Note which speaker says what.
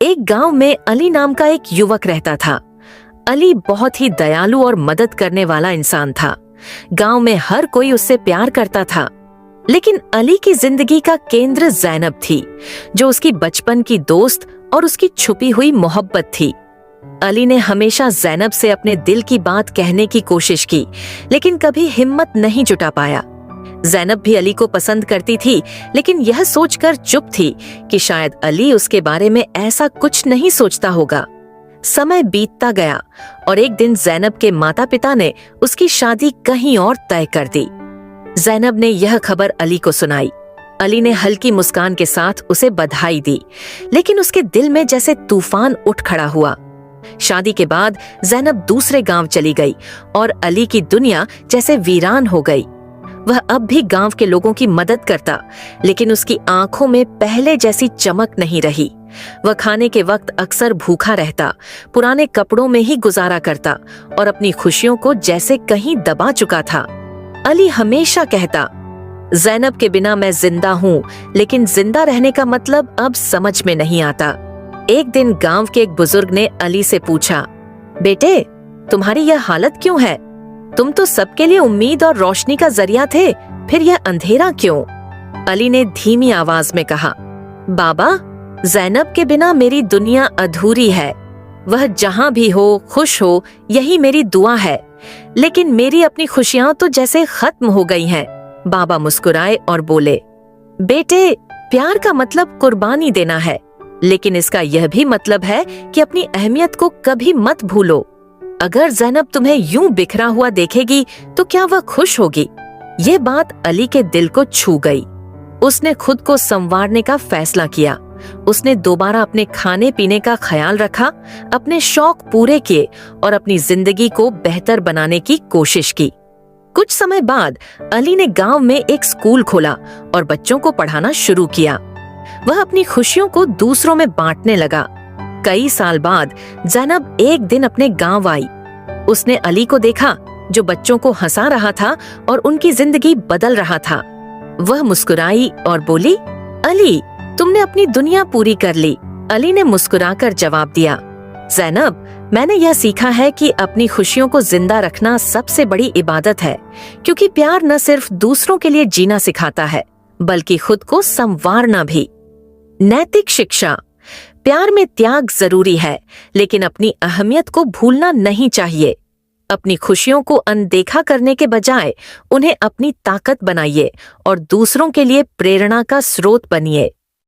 Speaker 1: एक गांव में अली नाम का एक युवक रहता था। अली बहुत ही दयालु और मदद करने वाला इंसान था। गांव में हर कोई उससे प्यार करता था। लेकिन अली की जिंदगी का केंद्र ज़ैनब थी, जो उसकी बचपन की दोस्त और उसकी छुपी हुई मोहब्बत थी। अली ने हमेशा ज़ैनब से अपने दिल की बात कहने की कोशिश की, लेकिन कभी हिम्मत नहीं जुटा पाया। ज़ैनब भी अली को पसंद करती थी, लेकिन यह सोचकर चुप थी कि शायद अली उसके बारे में ऐसा कुछ नहीं सोचता होगा। समय बीतता गया और एक दिन ज़ैनब के माता पिता ने उसकी शादी कहीं और तय कर दी। ज़ैनब ने यह खबर अली को सुनाई। अली ने हल्की मुस्कान के साथ उसे बधाई दी, लेकिन उसके दिल में जैसे तूफान उठ खड़ा हुआ। शादी के बाद ज़ैनब दूसरे गांव चली गई और अली की दुनिया जैसे वीरान हो गई। वह अब भी गांव के लोगों की मदद करता, लेकिन उसकी आंखों में पहले जैसी चमक नहीं रही। वह खाने के वक्त अक्सर भूखा रहता, पुराने कपड़ों में ही गुजारा करता और अपनी खुशियों को जैसे कहीं दबा चुका था। अली हमेशा कहता, ज़ैनब के बिना मैं जिंदा हूँ, लेकिन जिंदा रहने का मतलब अब समझ में नहीं आता। एक दिन गांव के एक बुजुर्ग ने अली से पूछा, बेटे, तुम्हारी यह हालत क्यों है? तुम तो सबके लिए उम्मीद और रोशनी का जरिया थे, फिर यह अंधेरा क्यों? अली ने धीमी आवाज में कहा, बाबा, ज़ैनब के बिना मेरी दुनिया अधूरी है। वह जहां भी हो खुश हो, यही मेरी दुआ है। लेकिन मेरी अपनी खुशियां तो जैसे खत्म हो गई हैं। बाबा मुस्कुराए और बोले, बेटे, प्यार का मतलब कुर्बानी देना है, लेकिन इसका यह भी मतलब है कि अपनी अहमियत को कभी मत भूलो। अगर ज़ैनब तुम्हें यूं बिखरा हुआ देखेगी तो क्या वह खुश होगी? ये बात अली के दिल को छू गई। उसने खुद को संवारने का फैसला किया। उसने दोबारा अपने खाने पीने का ख्याल रखा, अपने शौक पूरे किए और अपनी जिंदगी को बेहतर बनाने की कोशिश की। कुछ समय बाद अली ने गांव में एक स्कूल खोला और बच्चों को पढ़ाना शुरू किया। वह अपनी खुशियों को दूसरों में बांटने लगा। कई साल बाद ज़ैनब एक दिन अपने गांव आई। उसने अली को देखा, जो बच्चों को हंसा रहा था और उनकी जिंदगी बदल रहा था। वह मुस्कुराई और बोली, अली, तुमने अपनी दुनिया पूरी कर ली। अली ने मुस्कुराकर जवाब दिया, ज़ैनब, मैंने यह सीखा है कि अपनी खुशियों को जिंदा रखना सबसे बड़ी इबादत है, क्योंकि प्यार न सिर्फ दूसरों के लिए जीना सिखाता है, बल्कि खुद को संवारना भी। नैतिक शिक्षा। प्यार में त्याग जरूरी है, लेकिन अपनी अहमियत को भूलना नहीं चाहिए। अपनी खुशियों को अनदेखा करने के बजाय उन्हें अपनी ताकत बनाइए और दूसरों के लिए प्रेरणा का स्रोत बनिए।